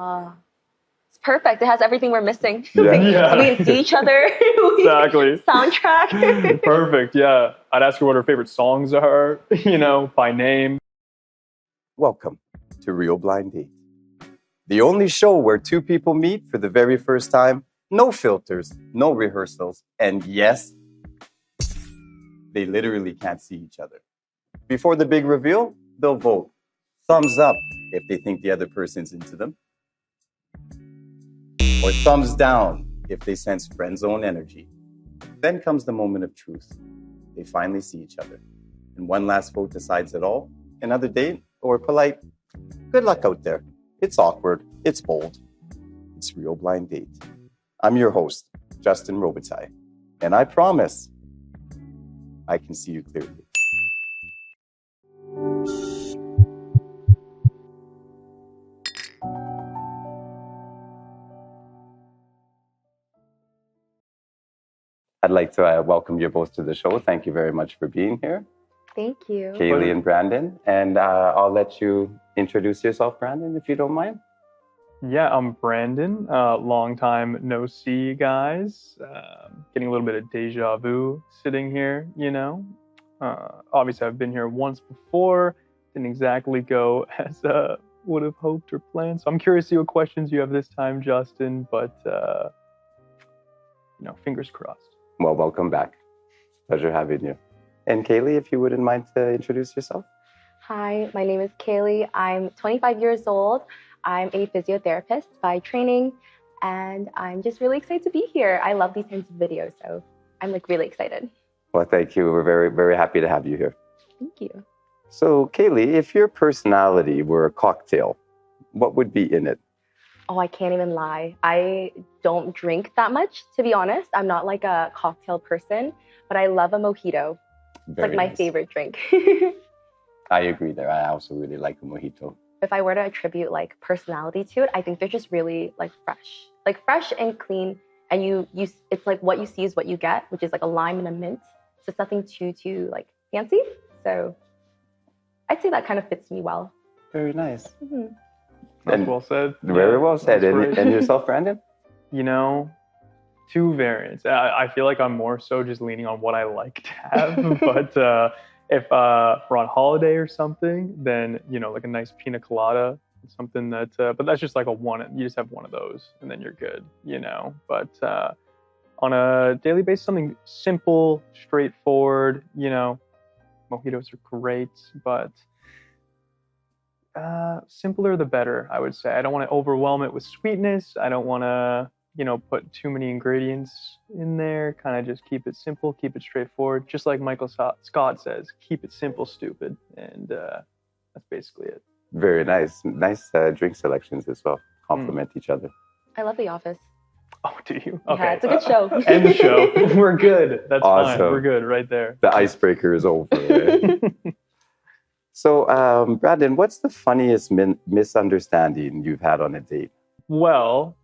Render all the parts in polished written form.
It's perfect. It has everything we're missing. Yeah. We can see each other. Exactly. Soundtrack. Perfect. Yeah. I'd ask her what her favorite songs are, by name. Welcome to Real Blind Date, the only show where two people meet for the very first time, no filters, no rehearsals, and yes, they literally can't see each other. Before the big reveal, they'll vote. Thumbs up if they think the other person's into them, or thumbs down if they sense friend zone energy. Then comes the moment of truth. They finally see each other, and one last vote decides it all. Another date or polite, good luck out there. It's awkward, it's bold. It's Real Blind Date. I'm your host, Justin Robitaille, and I promise I can see you clearly. I'd like to welcome you both to the show. Thank you very much for being here. Thank you. Kaylee and Brandon. And I'll let you introduce yourself, Brandon, if you don't mind. Yeah, I'm Brandon. Long time no see, guys. Getting a little bit of deja vu sitting here, Obviously, I've been here once before. Didn't exactly go as would have hoped or planned. So I'm curious to see what questions you have this time, Justin. But, fingers crossed. Well, welcome back. Pleasure having you. And Kaylee, if you wouldn't mind to introduce yourself. Hi, my name is Kaylee. I'm 25 years old. I'm a physiotherapist by training, and I'm just really excited to be here. I love these kinds of videos, so I'm really excited. Well, thank you. We're very, very happy to have you here. Thank you. So, Kaylee, if your personality were a cocktail, what would be in it? Oh, I can't even lie. I don't drink that much, to be honest. I'm not like a cocktail person, but I love a mojito. It's Very my nice. favorite drink. I agree there. I also really like a mojito. If I were to attribute personality to it, I think they're just really fresh and clean. And it's like what you see is what you get, which is like a lime and a mint. So it's nothing too fancy. So I'd say that kind of fits me well. Very nice. Mm-hmm. That's well said. Very well said. And yourself, Brandon? Two variants. I feel like I'm more so just leaning on what I like to have. But if we're on holiday or something, then, like a nice pina colada, something that, but that's just like you just have one of those and then you're good, But on a daily basis, something simple, straightforward, mojitos are great, but simpler the better, I would say. I don't want to overwhelm it with sweetness. I don't want to, put too many ingredients in there. Kind of just keep it simple, keep it straightforward. Just like Michael Scott says, keep it simple, stupid. And that's basically it. Very nice. Nice drink selections as well. Complement each other. I love The Office. Oh, do you? Okay. Yeah, it's a good show. End the show. We're good. That's awesome. Fine. We're good right there. The icebreaker is over. Right? So, Brandon, what's the funniest misunderstanding you've had on a date? Well,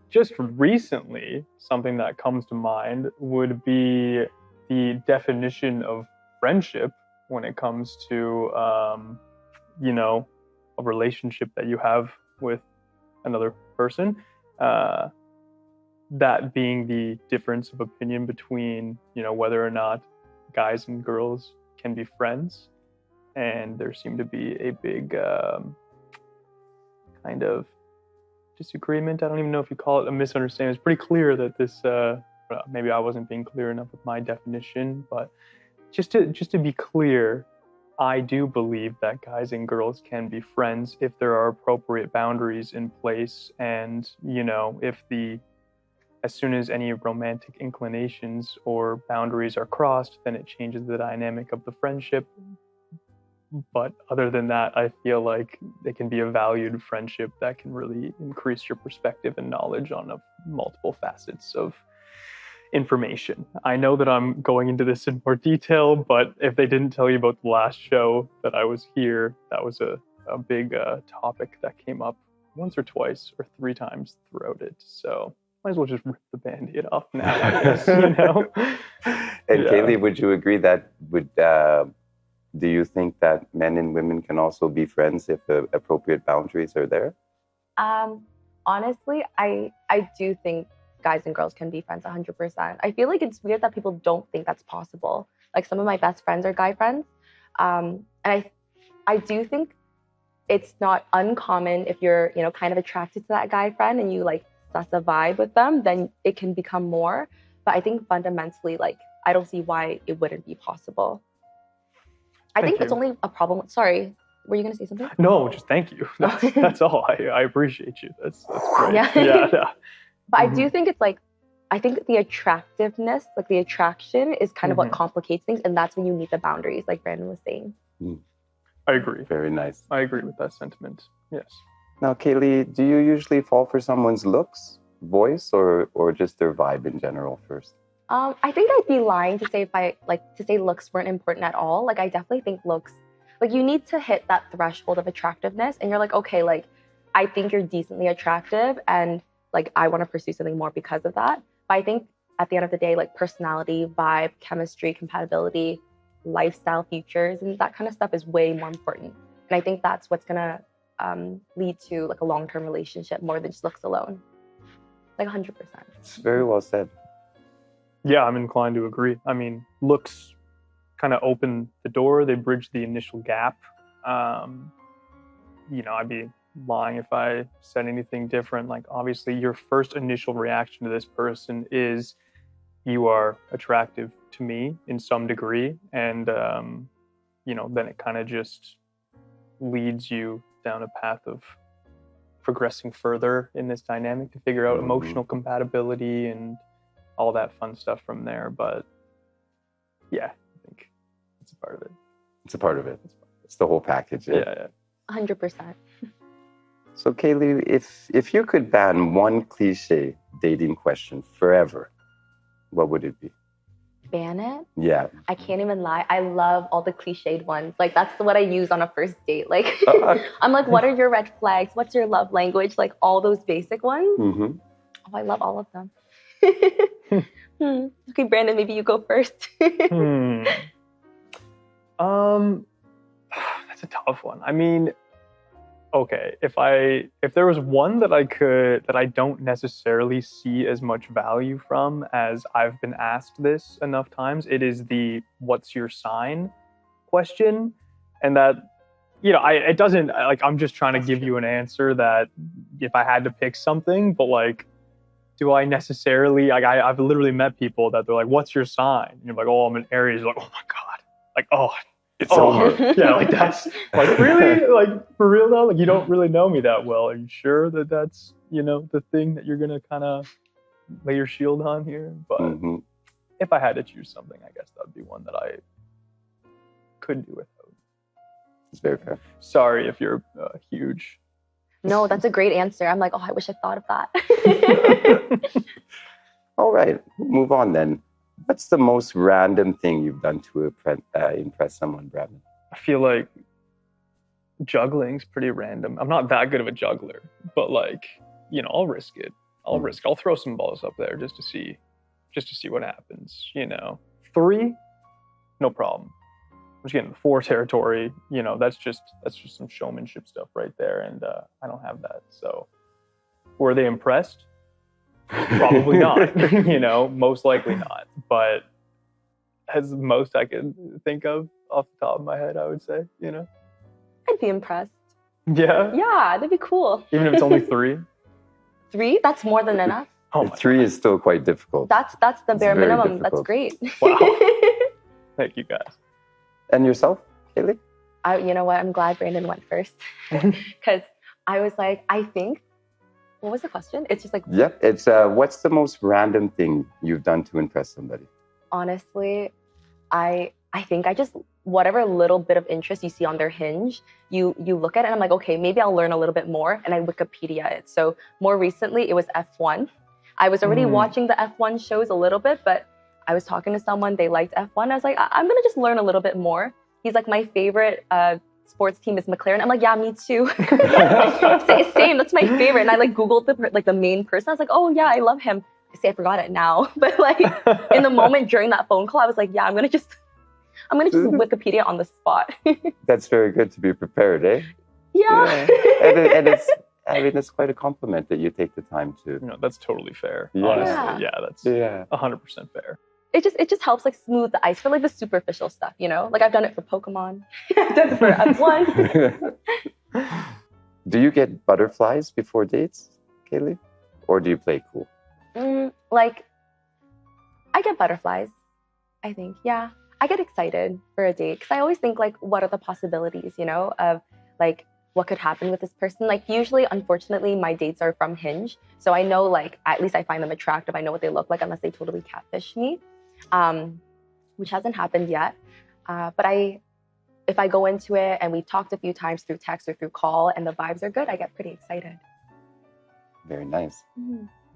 just recently, something that comes to mind would be the definition of friendship when it comes to, a relationship that you have with another person. That being the difference of opinion between, whether or not guys and girls can be friends. And there seemed to be a big kind of disagreement. I don't even know if you call it a misunderstanding. It's pretty clear that this, maybe I wasn't being clear enough with my definition, but just to be clear, I do believe that guys and girls can be friends if there are appropriate boundaries in place, and as soon as any romantic inclinations or boundaries are crossed, then it changes the dynamic of the friendship. But other than that, I feel like it can be a valued friendship that can really increase your perspective and knowledge on multiple facets of information. I know that I'm going into this in more detail, but if they didn't tell you about the last show that I was here, that was a big topic that came up once or twice or three times throughout it. So might as well just rip the Band-Aid off now, I guess, And Yeah. Kaylee, would you agree that do you think that men and women can also be friends if the appropriate boundaries are there? Honestly, I do think guys and girls can be friends 100%. I feel like it's weird that people don't think that's possible. Like some of my best friends are guy friends. And I do think it's not uncommon if you're, kind of attracted to that guy friend and you like suss a vibe with them, then it can become more. But I think fundamentally, like, I don't see why it wouldn't be possible. I think it's only a problem. Sorry, were you going to say something? No, just thank you. That's all. I appreciate you. That's great. Yeah. But I do think it's like, I think the attractiveness, like the attraction is kind of what complicates things. And that's when you need the boundaries, like Brandon was saying. I agree. Very nice. I agree with that sentiment. Yes. Now, Kaylee, do you usually fall for someone's looks, voice, or just their vibe in general first? I think I'd be lying to say to say looks weren't important at all. Like I definitely think looks, like you need to hit that threshold of attractiveness and you're like, okay, like I think you're decently attractive and like I want to pursue something more because of that. But I think at the end of the day, like personality, vibe, chemistry, compatibility, lifestyle features, and that kind of stuff is way more important. And I think that's what's gonna lead to like a long-term relationship more than just looks alone. Like 100%. It's very well said. Yeah, I'm inclined to agree. I mean, looks kind of open the door. They bridge the initial gap. I'd be lying if I said anything different. Like, obviously, your first initial reaction to this person is you are attractive to me in some degree. And, then it kind of just leads you down a path of progressing further in this dynamic to figure out emotional compatibility and all that fun stuff from there. But yeah, I think it's a part of it. It's a part of it. It's the whole package. Yeah. 100%. So Kaylee, if you could ban one cliche dating question forever, what would it be? Ban it? Yeah. I can't even lie. I love all the cliched ones. Like that's what I use on a first date. Like I'm like, what are your red flags? What's your love language? Like all those basic ones. Oh, I love all of them. Okay, Brandon, maybe you go first. That's a tough one. I mean, okay, if there was one that I don't necessarily see as much value from as I've been asked this enough times, it is the what's your sign question. And that, it doesn't, like, I'm just trying to give you an answer that if I had to pick something, but like, do I necessarily, like, I've literally met people that they're like, what's your sign? And you're like, oh, I'm an Aries. You're like, oh my God. Like, oh, it's over. Yeah, like that's, like, really? Like, for real though? Like, you don't really know me that well. Are you sure that that's, the thing that you're going to kind of lay your shield on here? But if I had to choose something, I guess that would be one that I could do without. It's very fair. Sorry if you're huge. No, that's a great answer. I'm like, oh, I wish I thought of that. All right, move on then. What's the most random thing you've done to impress someone, Brandon? I feel like juggling's pretty random. I'm not that good of a juggler, but like, I'll risk it. I'll throw some balls up there just to see what happens. 3, no problem. I'm just getting the 4 territory. That's just some showmanship stuff right there, and I don't have that. So, were they impressed? Probably not. Most likely not. But as the most I can think of off the top of my head, I would say, I'd be impressed. Yeah. Yeah, that'd be cool. Even if it's only 3. 3? That's more than enough. Oh, 3 is still quite difficult. That's the bare minimum. That's great. Wow. Thank you guys. And yourself, Kaylee? You know what? I'm glad Brandon went first because I was like, I think. What was the question? It's just like. Yeah, it's what's the most random thing you've done to impress somebody? Honestly, I think I just whatever little bit of interest you see on their Hinge, you look at it and I'm like, okay, maybe I'll learn a little bit more, and I Wikipedia it. So more recently, it was F1. I was already watching the F1 shows a little bit, but I was talking to someone, they liked F1. I was like, I'm going to just learn a little bit more. He's like, my favorite sports team is McLaren. I'm like, yeah, me too. Same, that's my favorite. And I like Googled the main person. I was like, oh yeah, I love him. I forgot it now. But like in the moment during that phone call, I was like, yeah, I'm going to just Wikipedia on the spot. That's very good to be prepared, eh? Yeah. And I mean, that's quite a compliment that you take the time to. That's totally fair. Yeah. Honestly, that's 100% fair. It just helps like smooth the ice for like the superficial stuff, Like I've done it for Pokemon. I've done it for F1. Do you get butterflies before dates, Kaylee? Or do you play cool? Like, I get butterflies, I think. Yeah. I get excited for a date because I always think like, what are the possibilities, of like what could happen with this person? Like usually, unfortunately, my dates are from Hinge. So I know like, at least I find them attractive. I know what they look like unless they totally catfish me, which hasn't happened yet. But if I go into it and we've talked a few times through text or through call and the vibes are good, I get pretty excited. Very nice.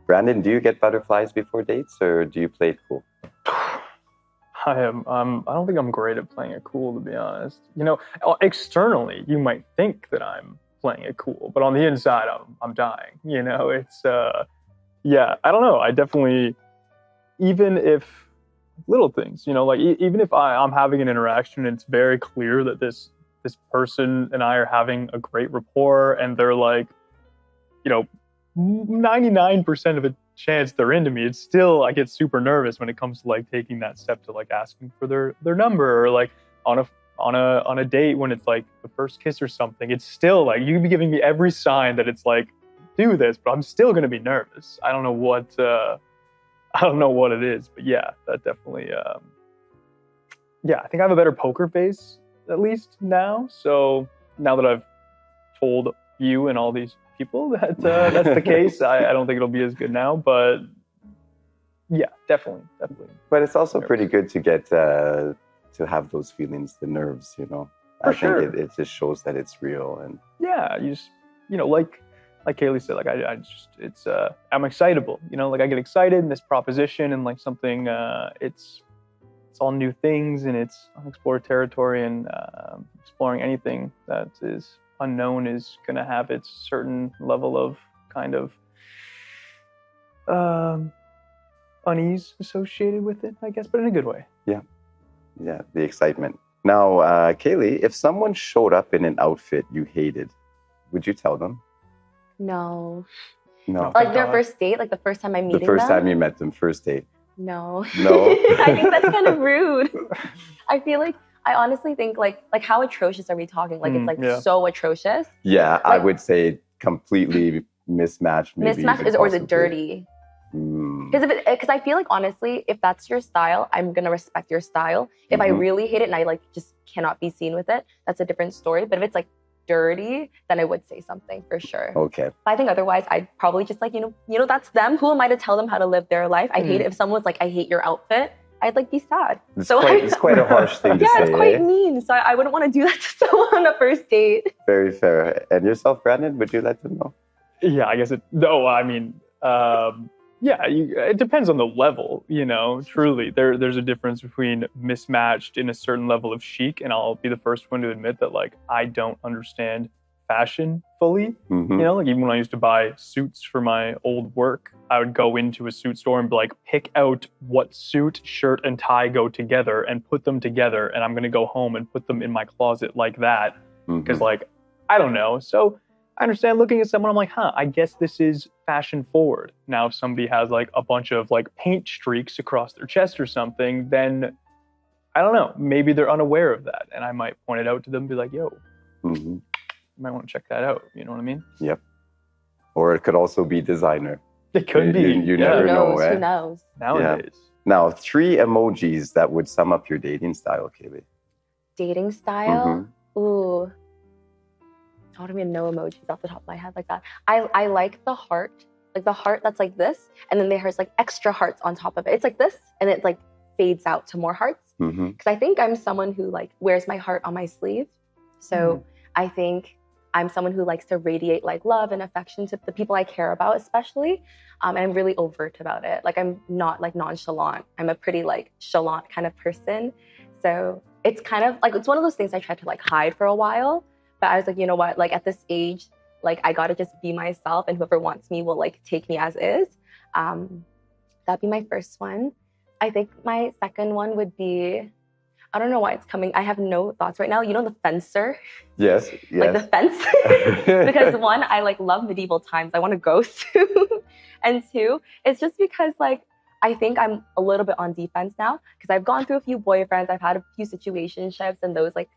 Brandon, do you get butterflies before dates or do you play it cool? I don't think I'm great at playing it cool, to be honest. Externally, you might think that I'm playing it cool, but on the inside, I'm dying. It's I don't know. I definitely, even if little things, like even if I'm having an interaction and it's very clear that this person and I are having a great rapport and they're like, 99% of a chance they're into me, it's still, I get super nervous when it comes to like taking that step to like asking for their number, or like on a date when it's like the first kiss or something. It's still like, you can be giving me every sign that it's like, do this, but I'm still going to be nervous. I don't know what it is, but yeah, that definitely, I think I have a better poker face at least now. So now that I've told you and all these people that that's the case, I don't think it'll be as good now, but yeah, definitely. But it's also pretty good to get to have those feelings, the nerves, I think it just shows that it's real. And you just like Kaylee said, like I'm excitable, like I get excited in this proposition and like something, it's all new things and it's unexplored territory, and exploring anything that is unknown is going to have its certain level of kind of unease associated with it, I guess, but in a good way. Yeah, the excitement. Now, Kaylee, if someone showed up in an outfit you hated, would you tell them? No. Like their first date, like the first time I meet them? The first time you met them, first date. No. I think that's kind of rude. I feel like, I honestly think like how atrocious are we talking? Like it's so atrocious. Yeah, like, I would say completely mismatched. Mismatched or is it dirty? Because I feel like honestly, if that's your style, I'm gonna respect your style. If I really hate it and I like just cannot be seen with it, that's a different story. But if it's like dirty, then I would say something for sure. Okay. But I think otherwise, I'd probably just like that's them. Who am I to tell them how to live their life? I hate it if someone's like, I hate your outfit. I'd like be sad. It's quite a harsh thing to say. Yeah, it's quite mean. So I wouldn't want to do that to someone on a first date. Very fair. And yourself, Brandon, would you let them know? Yeah, I guess it depends on the level, truly. There's a difference between mismatched in a certain level of chic, and I'll be the first one to admit that like I don't understand fashion fully. Like even when I used to buy suits for my old work, I would go into a suit store and be like, pick out what suit, shirt, and tie go together and put them together, and I'm gonna go home and put them in my closet like that. Because like, I don't know. So I understand looking at someone, I'm like, I guess this is fashion forward. Now, if somebody has like a bunch of like paint streaks across their chest or something, then I don't know, maybe they're unaware of that. And I might point it out to them and be like, yo, you might want to check that out. You know what I mean? Yep. Or it could also be designer. It could be. You never know. Who knows? Nowadays. Yeah. Now, 3 emojis that would sum up your dating style, Kaylee. Dating style? Ooh. I don't even know emojis off the top of my head like that. I like the heart, like the heart that's like this, and then there's like extra hearts on top of it. It's like this, and it like fades out to more hearts. Because I think I'm someone who like wears my heart on my sleeve. So I think I'm someone who likes to radiate like love and affection to the people I care about, especially. And I'm really overt about it. Like I'm not like nonchalant. I'm a pretty like chalant kind of person. So it's kind of like, it's one of those things I tried to like hide for a while. But I was like, you know what, like at this age, like I gotta just be myself, and whoever wants me will like take me as is. That'd be my first one. I think my second one would be, I don't know why it's coming. I have no thoughts right now. You know the fencer? Yes, Like the yes. fence? Because one, I like love medieval times. I want to go to. And two, it's just because like I think I'm a little bit on defense now because I've gone through a few boyfriends, I've had a few situationships and those like,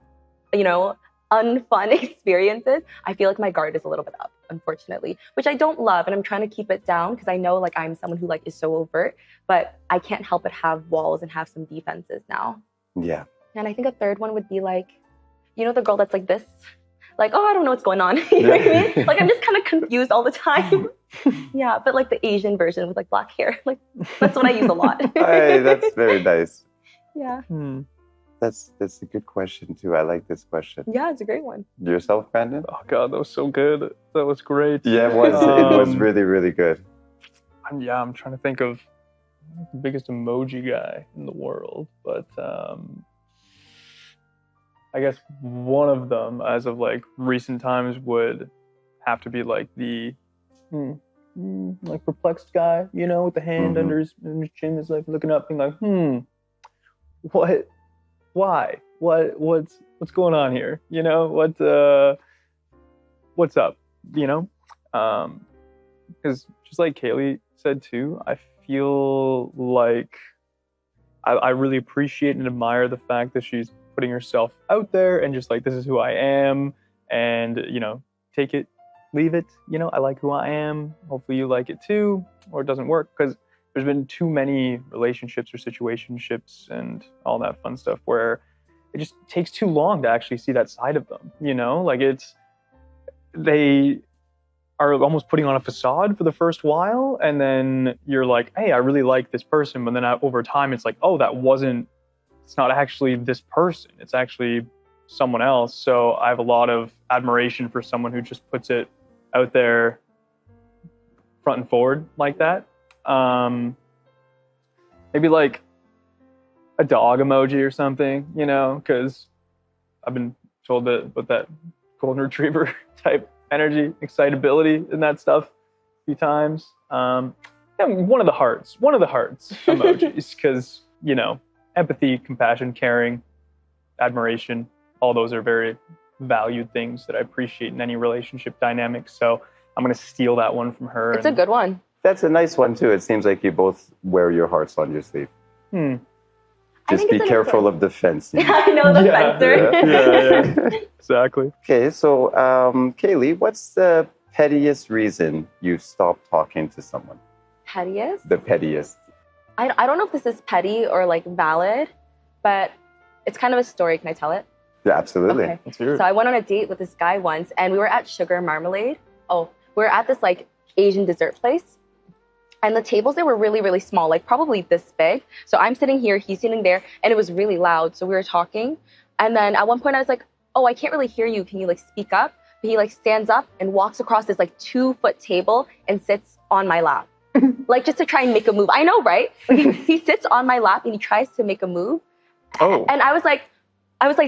you know, unfun experiences. I feel like my guard is a little bit up, unfortunately, which I don't love, and I'm trying to keep it down because I know like I'm someone who like is so overt, but I can't help but have walls and have some defenses now. Yeah. And I think a third one would be like, you know, the girl that's like this, like, oh, I don't know what's going on. You know what I mean? Like I'm just kind of confused all the time. Yeah, but like the Asian version with like black hair, like that's what I use a lot. Hey, that's very nice. Yeah. That's a good question too. I like this question. Yeah, it's a great one. Yourself, Brandon? Oh God, that was so good. That was great. Yeah, it was. It was really, really good. I'm trying to think of the biggest emoji guy in the world, but I guess one of them, as of like recent times, would have to be like the like perplexed guy, you know, with the hand under his chin, is like looking up, being like, what, why, what's going on here? You know, what's up? You know, because just like Kaylee said too, I feel like I really appreciate and admire the fact that she's putting herself out there and just like, this is who I am, and you know, take it, leave it, you know, I like who I am, hopefully you like it too, or it doesn't work, because there's been too many relationships or situationships and all that fun stuff where it just takes too long to actually see that side of them, you know, like they are almost putting on a facade for the first while, and then you're like, hey, I really like this person, but then over time it's like, oh, it's not actually this person, it's actually someone else. So I have a lot of admiration for someone who just puts it out there front and forward like that. Maybe like a dog emoji or something, you know, because I've been told that golden retriever type energy, excitability, and that stuff a few times. And one of the hearts emojis, because, you know, empathy, compassion, caring, admiration, all those are very valued things that I appreciate in any relationship dynamic. So I'm going to steal that one from her. It's a good one. That's a nice one too. It seems like you both wear your hearts on your sleeve. Just be careful of the fence. I know, the fencer. Yeah. Exactly. Okay, so Kaylee, what's the pettiest reason you stopped talking to someone? Pettiest? The pettiest. I don't know if this is petty or like valid, but it's kind of a story. Can I tell it? Yeah, absolutely. Okay. Let's hear it. So I went on a date with this guy once, and we were at Sugar Marmalade. We were at this like Asian dessert place. And the tables, they were really, really small, like probably this big. So I'm sitting here, he's sitting there, and it was really loud. So we were talking. And then at one point I was like, oh, I can't really hear you. Can you like speak up? But he like stands up and walks across this like 2-foot table and sits on my lap. Like just to try and make a move. I know, right? Like, he sits on my lap and he tries to make a move. Oh. And I was like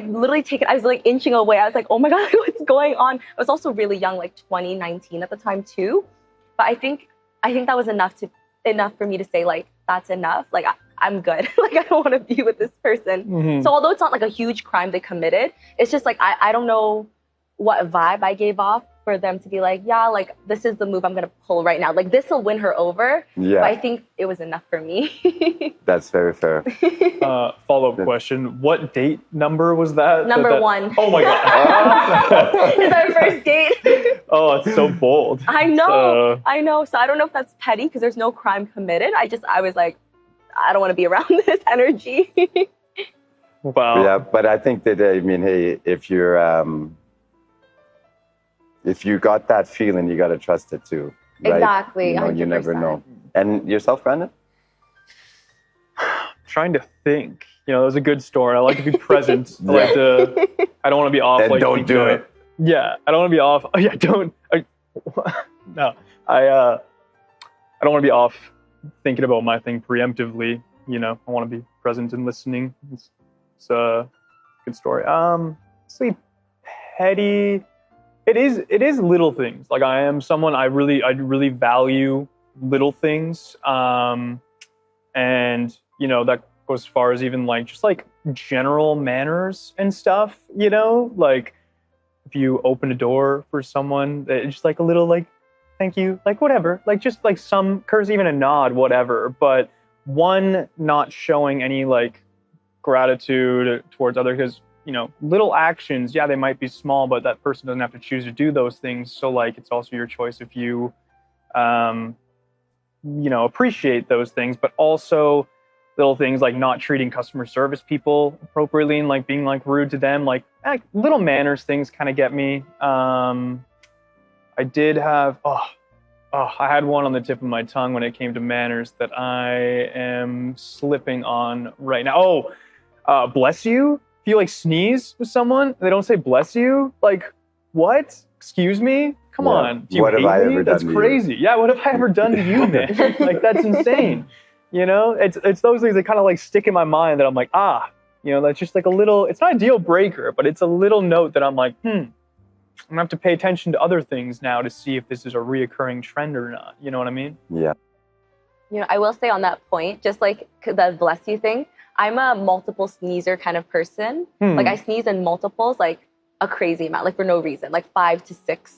literally taken, I was like inching away. I was like, oh my God, what's going on? I was also really young, like 2019 at the time too. But I think that was enough for me to say like, that's enough. Like I'm good. Like I don't want to be with this person. So although it's not like a huge crime they committed, it's just like, I don't know what vibe I gave off for them to be like, yeah, like this is the move I'm going to pull right now. Like this will win her over. Yeah. But I think it was enough for me. That's very fair. Follow-up question. What date number was that? Number 1. Oh my God. It's our first date. Oh, it's so bold. I know. So I don't know if that's petty because there's no crime committed. I was like, I don't want to be around this energy. Wow. Yeah, but I think that, I mean, hey, if you got that feeling, you got to trust it too. Right? Exactly. You know, you never know. And yourself, Brandon? Trying to think. You know, that was a good story. I like to be present. I don't want to be off. And like don't do it. Yeah, I don't want to be off. Oh yeah, don't. No, I don't want to be off thinking about my thing preemptively. You know, I want to be present and listening. It's a good story. Sleep petty. It is little things. Like I am someone I really value little things. And you know, that go as far as even like just like general manners and stuff, you know, like if you open a door for someone, it's just like a little like thank you, like whatever, like just like some courtesy, even a nod, whatever. But one, not showing any like gratitude towards others, because you know, little actions, yeah, they might be small, but that person doesn't have to choose to do those things. So like it's also your choice if you you know, appreciate those things, but also little things like not treating customer service people appropriately and like being like rude to them, like little manners things kind of get me. I did have I had one on the tip of my tongue when it came to manners that I am slipping on right now. Bless you. If you like sneeze with someone, they don't say bless you. Like, what? Excuse me? Come on. Do you what hate have I me? ever That's done to crazy. Yeah, what have I ever done to you, man? Like, that's insane. You know, it's those things that kind of like stick in my mind that I'm like, you know, that's just like a little, it's not a deal breaker, but it's a little note that I'm like, I'm gonna have to pay attention to other things now to see if this is a reoccurring trend or not. You know what I mean? Yeah. You know, I will say on that point, just like the bless you thing, I'm a multiple sneezer kind of person. Like I sneeze in multiples, like a crazy amount, like for no reason, like 5 to 6.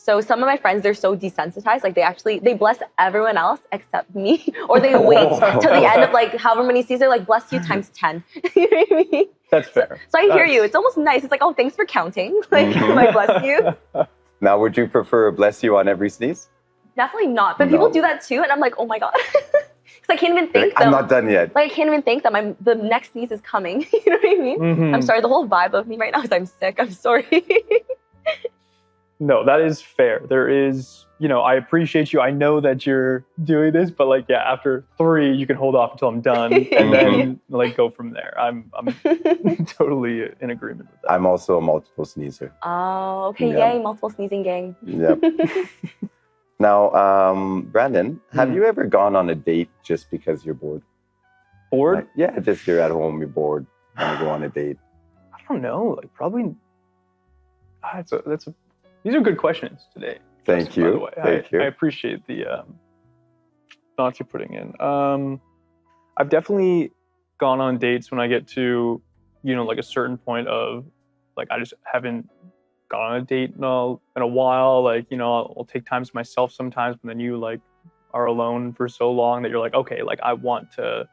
So some of my friends, they're so desensitized, like they bless everyone else except me, or they wait till the end of like however many sneezes, they're like bless you times 10. You know what I mean? That's fair. So I hear you. It's almost nice. It's like, oh, thanks for counting. Like, like bless you. Now, would you prefer a bless you on every sneeze? Definitely not. But people do that too, and I'm like, oh my god. Because I can't even thank them. I'm not done yet. Like I can't even thank them. The next sneeze is coming. You know what I mean? I'm sorry. The whole vibe of me right now is I'm sick. I'm sorry. No, that is fair. There is, you know, I appreciate you. I know that you're doing this, but like, yeah, after 3, you can hold off until I'm done and then like go from there. I'm totally in agreement with that. I'm also a multiple sneezer. Oh, okay. Yeah. Yay, multiple sneezing gang. Yep. Now, Brandon, have you ever gone on a date just because you're bored? Bored? Like, yeah, just you're at home, you're bored, want to go on a date. I don't know. Like probably. These are good questions today. Thank you. By the way. Thank you. I appreciate the thoughts you're putting in. I've definitely gone on dates when I get to, you know, like a certain point of, like I just haven't gone on a date in a while. Like, you know, I'll take time to myself sometimes, but then you like are alone for so long that you're like, okay, like I want to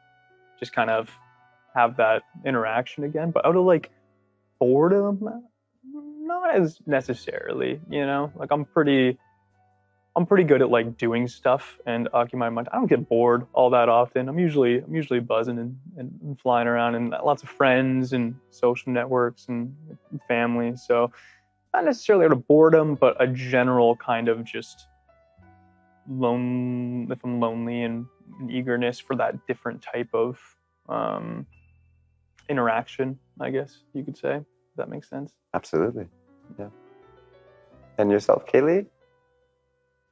just kind of have that interaction again. But out of like boredom, not as necessarily, you know, like I'm pretty good at like doing stuff and occupying my time. I don't get bored all that often. I'm usually buzzing and flying around and lots of friends and social networks and family. So not necessarily out of boredom, but a general kind of just if I'm lonely and an eagerness for that different type of interaction, I guess you could say. If that makes sense. Absolutely. Yeah. And yourself, Kaylee?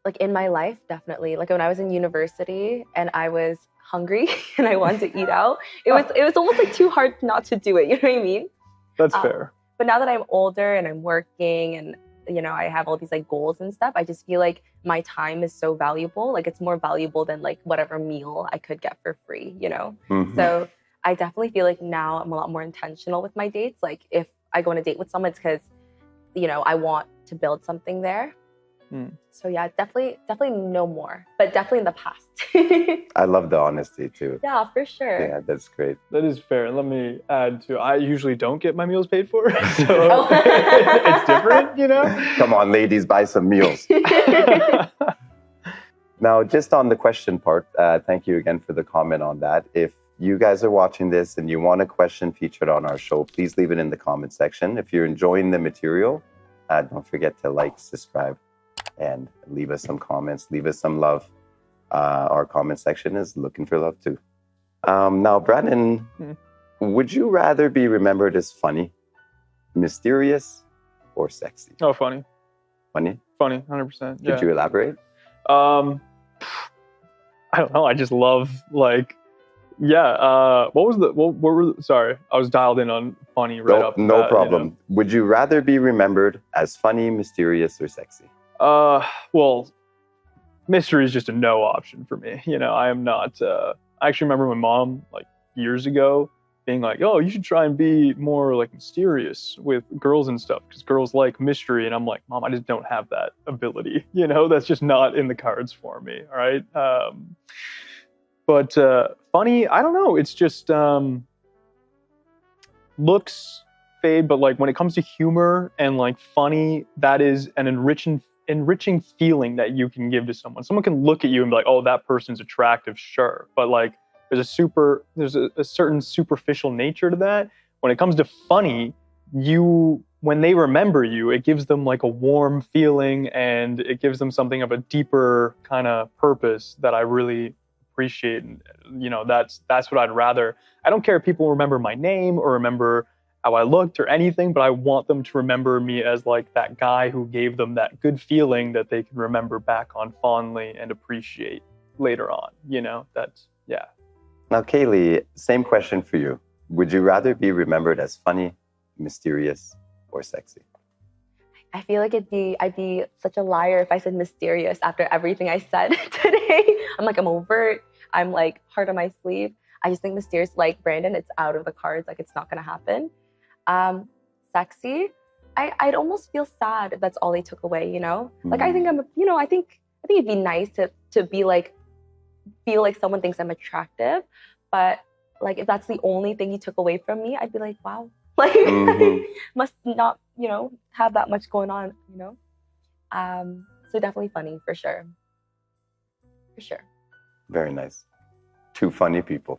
Like in my life, definitely. Like when I was in university and I was hungry and I wanted to eat out, it was almost like too hard not to do it. You know what I mean? That's fair. But now that I'm older and I'm working and, you know, I have all these like goals and stuff, I just feel like my time is so valuable. Like it's more valuable than like whatever meal I could get for free, you know? So I definitely feel like now I'm a lot more intentional with my dates. Like if I go on a date with someone, it's because, you know, I want to build something there. So yeah, definitely no more, but definitely in the past. I love the honesty too. Yeah, for sure. Yeah, that's great. That is fair. Let me add to, I usually don't get my meals paid for, so it's different, you know? Come on, ladies, buy some meals. Now, just on the question part, thank you again for the comment on that. If you guys are watching this and you want a question featured on our show, please leave it in the comment section. If you're enjoying the material, don't forget to like, subscribe, and leave us some comments, leave us some love. Our comment section is looking for love too. Now, Brandon, would you rather be remembered as funny, mysterious, or sexy? Oh, funny. Funny? Funny, 100%. Yeah. Could you elaborate? I don't know. I just love like, yeah. What were sorry, I was dialed in on funny right up. No problem. You know? Would you rather be remembered as funny, mysterious, or sexy? Well, mystery is just a no option for me. You know, I am not. I actually remember my mom like years ago, being like, oh, you should try and be more like mysterious with girls and stuff because girls like mystery. And I'm like, Mom, I just don't have that ability. You know, that's just not in the cards for me. All right. But funny, I don't know. It's just looks fade, but like when it comes to humor and like funny, that is an enriching feeling that you can give to someone. Someone can look at you and be like, oh, that person's attractive, sure. But like there's a certain superficial nature to that. When it comes to funny, when they remember you, it gives them like a warm feeling and it gives them something of a deeper kind of purpose that I really appreciate. And you know, that's what I'd rather. I don't care if people remember my name or remember how I looked or anything, but I want them to remember me as like that guy who gave them that good feeling that they can remember back on fondly and appreciate later on. You know, that's, yeah. Now, Kaylee, same question for you. Would you rather be remembered as funny, mysterious, or sexy? I feel like I'd be such a liar if I said mysterious after everything I said today. I'm like, I'm overt. I'm like hard on my sleeve. I just think mysterious, like Brandon, it's out of the cards. Like it's not gonna happen. Sexy, I'd almost feel sad if that's all they took away. You know, like I think I think it'd be nice to be like, feel like someone thinks I'm attractive, but like if that's the only thing you took away from me, I'd be like, wow, like must not, you know, have that much going on, you know. So definitely funny for sure. Very nice. Two funny people.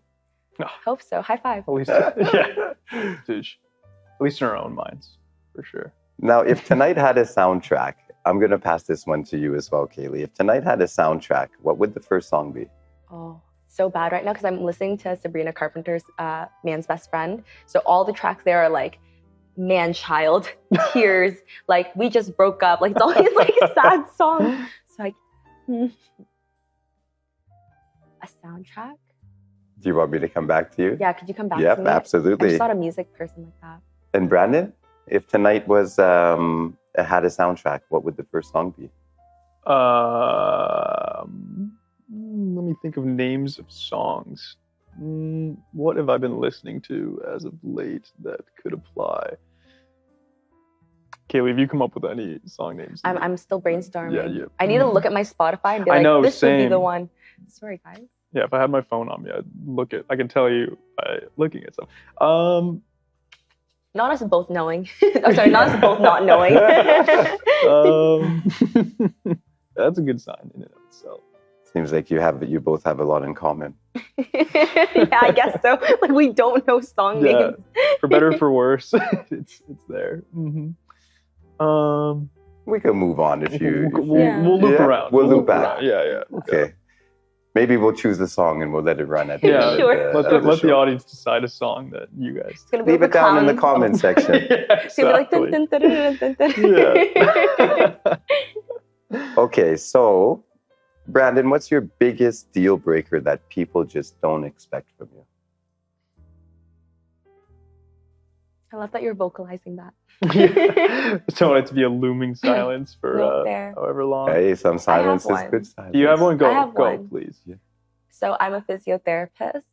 Hope so. High five. At least, yeah. At least in our own minds, for sure. Now, if tonight had a soundtrack, I'm going to pass this one to you as well, Kaylee. If tonight had a soundtrack, what would the first song be? Oh, so bad right now because I'm listening to Sabrina Carpenter's Man's Best Friend. So all the tracks there are like man-child, tears, like we just broke up. Like it's all these like sad songs. So like, a soundtrack? Do you want me to come back to you? Yeah, could you come back to me? Yep, absolutely. I'm just not a music person like that. And Brandon, if tonight was had a soundtrack, what would the first song be? Let me think of names of songs. What have I been listening to as of late that could apply? Kaylee, have you come up with any song names? I'm still brainstorming. Yeah. I need to look at my Spotify and be like, this would be the one. Sorry, guys. Yeah, if I had my phone on me, I can tell you by looking at stuff. Not us both knowing. Sorry, not us both not knowing. That's a good sign in and of itself. Seems like you both have a lot in common. Yeah, I guess so. Like we don't know song names. For better or for worse, it's there. We can move on if you. We'll loop around. We'll loop back. Yeah. Okay. Maybe we'll choose the song and we'll let it run at the end. Sure. Let the audience decide a song that you guys leave it down in the comment section. It's gonna be like Okay, so Brandon, what's your biggest deal breaker that people just don't expect from you? I love that you're vocalizing that. Don't want it to be a looming silence for however long. Hey, some silence is good silence. Do you have one? Go, one. Please. Yeah. So I'm a physiotherapist.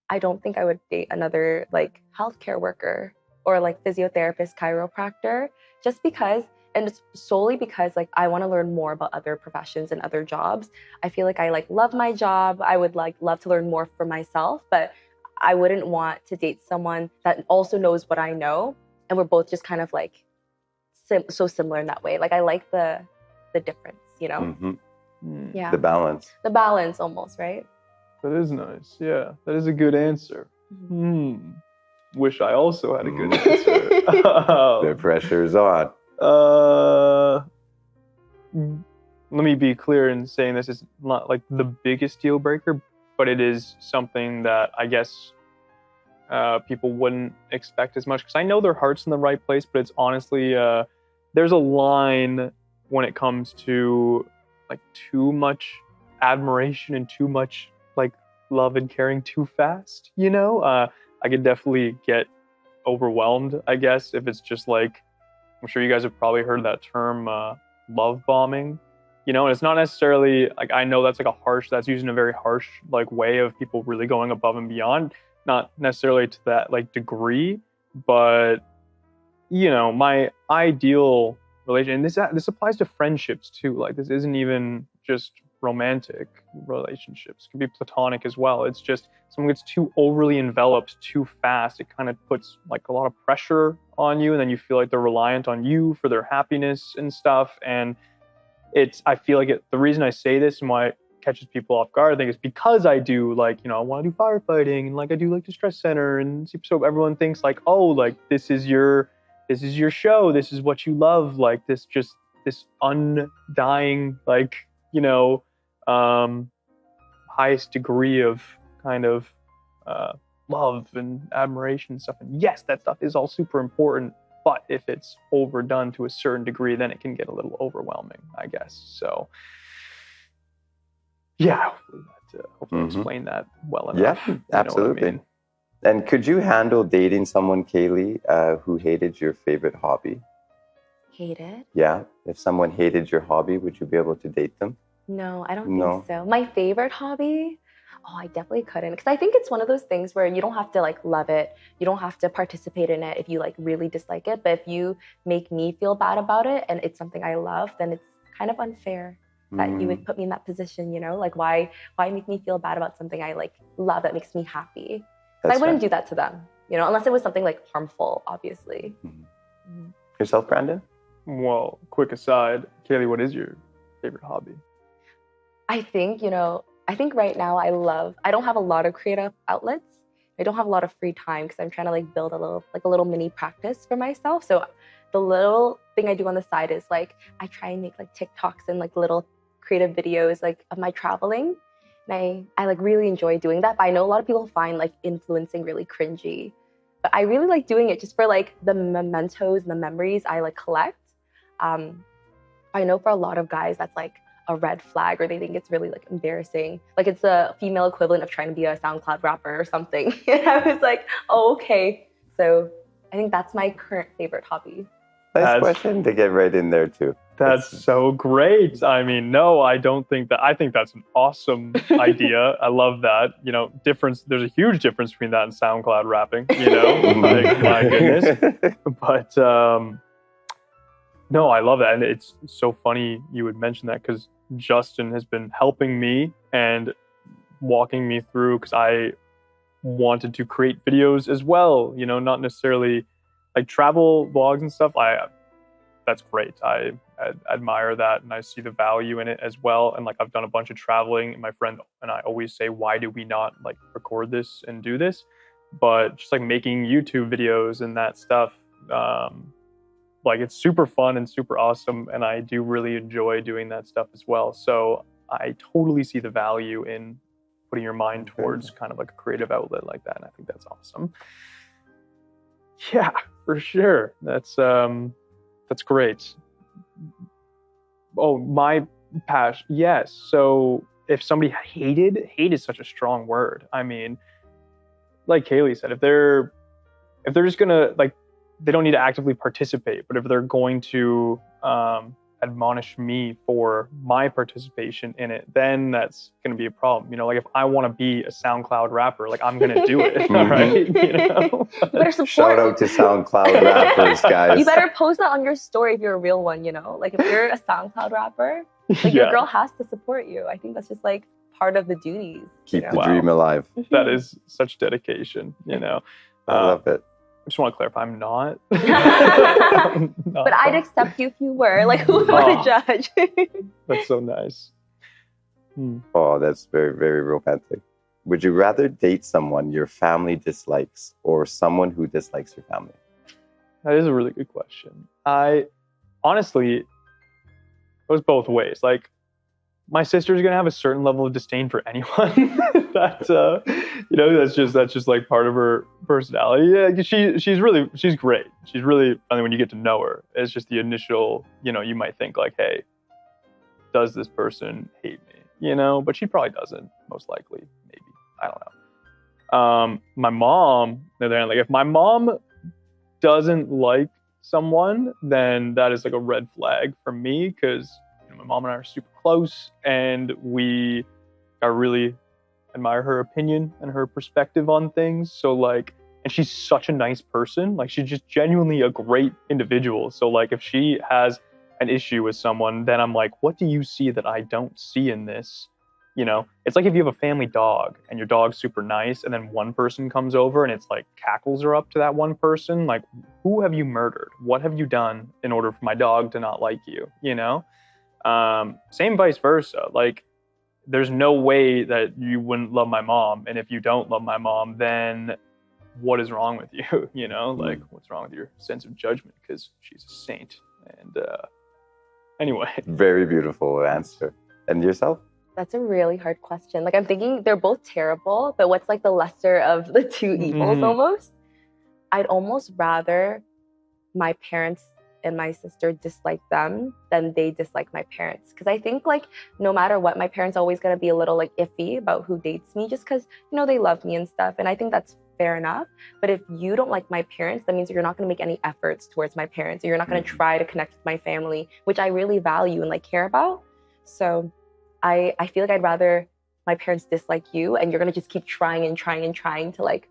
I don't think I would date another like healthcare worker or like physiotherapist, chiropractor, just because, and it's solely because like I want to learn more about other professions and other jobs. I feel like I like love my job. I would like love to learn more for myself, but I wouldn't want to date someone that also knows what I know. And we're both just kind of like so similar in that way. Like I like the difference, you know? Yeah. The balance. The balance almost, right? That is nice. Yeah, that is a good answer. Wish I also had a good answer. The pressure is on. Let me be clear in saying this is not like the biggest deal breaker, but it is something that I guess people wouldn't expect as much, because I know their heart's in the right place, but it's honestly there's a line when it comes to like too much admiration and too much like love and caring too fast, you know. I could definitely get overwhelmed, I guess, if it's just like, I'm sure you guys have probably heard that term, love bombing, you know. And it's not necessarily like, I know that's like that's used in a very harsh like way of people really going above and beyond. not necessarily to that like degree, but you know, my ideal relation, and this applies to friendships too. Like this isn't even just romantic relationships, it can be platonic as well. It's just someone gets too overly enveloped too fast. It kind of puts like a lot of pressure on you, and then you feel like they're reliant on you for their happiness and stuff. And I feel like the reason I say this and why it catches people off guard, I think, is because I do like, you know, I want to do firefighting and like I do like the stress center, and so everyone thinks like, oh, like this is your show, this is what you love, like this undying, like, you know, highest degree of kind of love and admiration and stuff. And yes, that stuff is all super important, but if it's overdone to a certain degree, then it can get a little overwhelming, I guess. So yeah, hopefully explain that well enough. Yeah, absolutely. You know what I mean? And could you handle dating someone, Kaylee, who hated your favorite hobby? Hated? Yeah. If someone hated your hobby, would you be able to date them? No, I don't think so. My favorite hobby? Oh, I definitely couldn't. Because I think it's one of those things where you don't have to like love it. You don't have to participate in it if you like really dislike it. But if you make me feel bad about it and it's something I love, then it's kind of unfair that you would put me in that position, you know? Like why make me feel bad about something I like love that makes me happy? I wouldn't do that to them, you know, unless it was something like harmful, obviously. Yourself, Brandon? Well, quick aside, Kaylee, what is your favorite hobby? I think right now I don't have a lot of creative outlets. I don't have a lot of free time because I'm trying to like build a little mini practice for myself. So the little thing I do on the side is like, I try and make like TikToks and like little creative videos like of my traveling. And I like really enjoy doing that. But I know a lot of people find like influencing really cringy. But I really like doing it just for like the mementos and the memories I like collect. I know for a lot of guys that's like a red flag, or they think it's really like embarrassing. Like it's a female equivalent of trying to be a SoundCloud rapper or something. And I was like, oh, okay. So I think that's my current favorite hobby. Nice question to get right in there too. That's so great. I mean, no, I don't think that. I think that's an awesome idea. I love that. You know, there's a huge difference between that and SoundCloud rapping, you know, like, my goodness. But no, I love that. And it's so funny you would mention that because Justin has been helping me and walking me through, because I wanted to create videos as well, you know, not necessarily like travel vlogs and stuff. That's great. I admire that, and I see the value in it as well. And like I've done a bunch of traveling, and my friend and I always say, why do we not like record this and do this? But just like making YouTube videos and that stuff, like it's super fun and super awesome, and I do really enjoy doing that stuff as well. So I totally see the value in putting your mind towards kind of like a creative outlet like that, and I think that's awesome. Yeah, for sure. That's great. Oh, my passion. Yes. So if somebody hate is such a strong word. I mean, like Kaylee said, if they're just gonna like, they don't need to actively participate, but if they're going to admonish me for my participation in it, then that's going to be a problem. You know, like if I want to be a SoundCloud rapper, like I'm going to do it. All right. You know? You better support. Shout out to SoundCloud rappers, guys. You better post that on your story if you're a real one, you know, like if you're a SoundCloud rapper, like your girl has to support you. I think that's just like part of the duties. Keep the dream alive. That is such dedication, you know. I love it. I just want to clarify, I'm not. But I'd accept you if you were. Like, who would want to judge? That's so nice. Oh, that's very, very romantic. Would you rather date someone your family dislikes or someone who dislikes your family? That is a really good question. I honestly, it was both ways. Like, my sister's gonna have a certain level of disdain for anyone. That's you know, that's just like part of her personality. Yeah, she's great. She's really, I mean, when you get to know her, it's just the initial, you know, you might think like, hey, does this person hate me? You know, but she probably doesn't, most likely, maybe. I don't know. My mom, like if my mom doesn't like someone, then that is like a red flag for me, because my mom and I are super close, and we are really admire her opinion and her perspective on things. So like, and she's such a nice person. Like, she's just genuinely a great individual. So like, if she has an issue with someone, then I'm like, what do you see that I don't see in this? You know, it's like if you have a family dog and your dog's super nice, and then one person comes over and it's like cackles are up to that one person. Like, who have you murdered? What have you done in order for my dog to not like you? You know, same vice versa. Like, there's no way that you wouldn't love my mom, and if you don't love my mom, then what is wrong with you? You know, like, what's wrong with your sense of judgment? Because she's a saint. And anyway, very beautiful answer. And yourself? That's a really hard question. Like, I'm thinking they're both terrible, but what's like the lesser of the two evils almost? I'd almost rather my parents and my sister dislike them than they dislike my parents. Because I think like no matter what, my parents are always going to be a little like iffy about who dates me just because, you know, they love me and stuff. And I think that's fair enough. But if you don't like my parents, that means you're not going to make any efforts towards my parents. Or you're not going to try to connect with my family, which I really value and like care about. So I feel like I'd rather my parents dislike you and you're going to just keep trying to like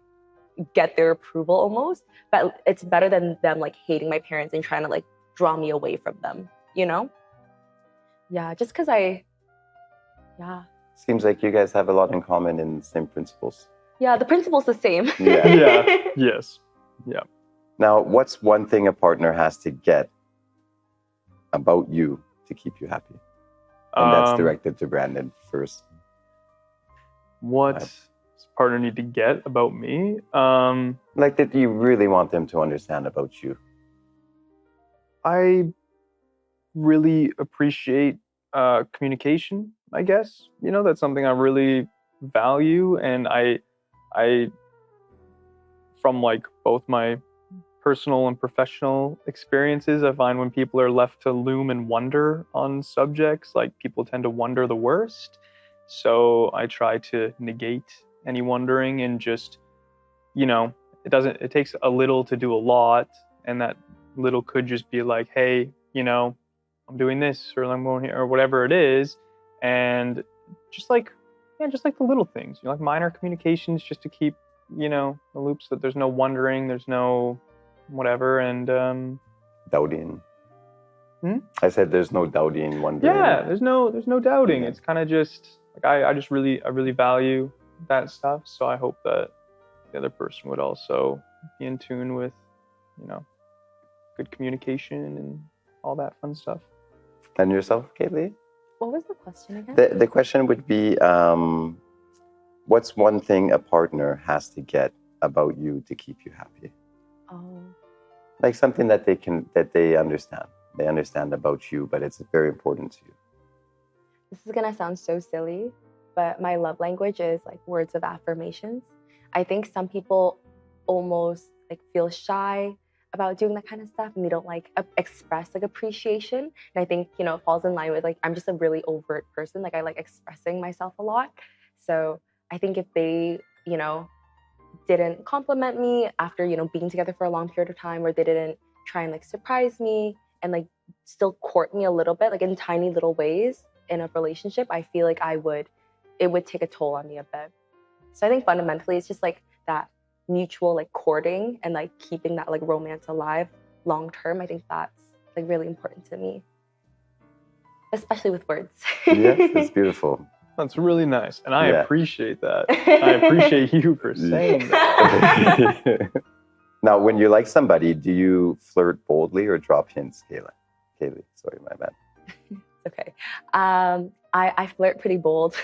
get their approval almost. But it's better than them like hating my parents and trying to like draw me away from them, you know? Yeah, just because Seems like you guys have a lot in common in the same principles. Yeah, the principle's the same. Yeah. Yes. Yeah. Now, what's one thing a partner has to get about you to keep you happy? And that's directed to Brandon first. What does a partner need to get about me? Like that you really want them to understand about you. I really appreciate communication, I guess. You know, that's something I really value. And I from like both my personal and professional experiences, I find when people are left to loom and wonder on subjects, like people tend to wonder the worst. So I try to negate any wondering and just, you know, it takes a little to do a lot. And that little could just be like, hey, you know, I'm doing this or I'm going here or whatever it is. And just like the little things, you know, like minor communications just to keep, you know, the loops that there's no wondering, there's no whatever. And doubting. I said there's no doubting, wondering. Yeah, there's no doubting. Yeah. It's kind of just like I really value that stuff. So I hope that the other person would also be in tune with, you know, good communication and all that fun stuff. And yourself, Kaylee? What was the question again? The question would be, what's one thing a partner has to get about you to keep you happy? Oh. Like something that they understand. They understand about you, but it's very important to you. This is gonna sound so silly, but my love language is like words of affirmations. I think some people almost like feel shy about doing that kind of stuff and they don't like express like appreciation. And I think, you know, it falls in line with like, I'm just a really overt person. Like I like expressing myself a lot. So I think if they, you know, didn't compliment me after, you know, being together for a long period of time, or they didn't try and like surprise me and like still court me a little bit, like in tiny little ways in a relationship, I feel like it would take a toll on me a bit. So I think fundamentally it's just like that mutual like courting and like keeping that like romance alive long term. I think that's like really important to me, especially with words. Yes, it's beautiful. That's really nice. And I appreciate that. I appreciate you for saying that. Now, when you like somebody, do you flirt boldly or drop hints, Kaylee? Sorry, my bad. Okay. I flirt pretty bold.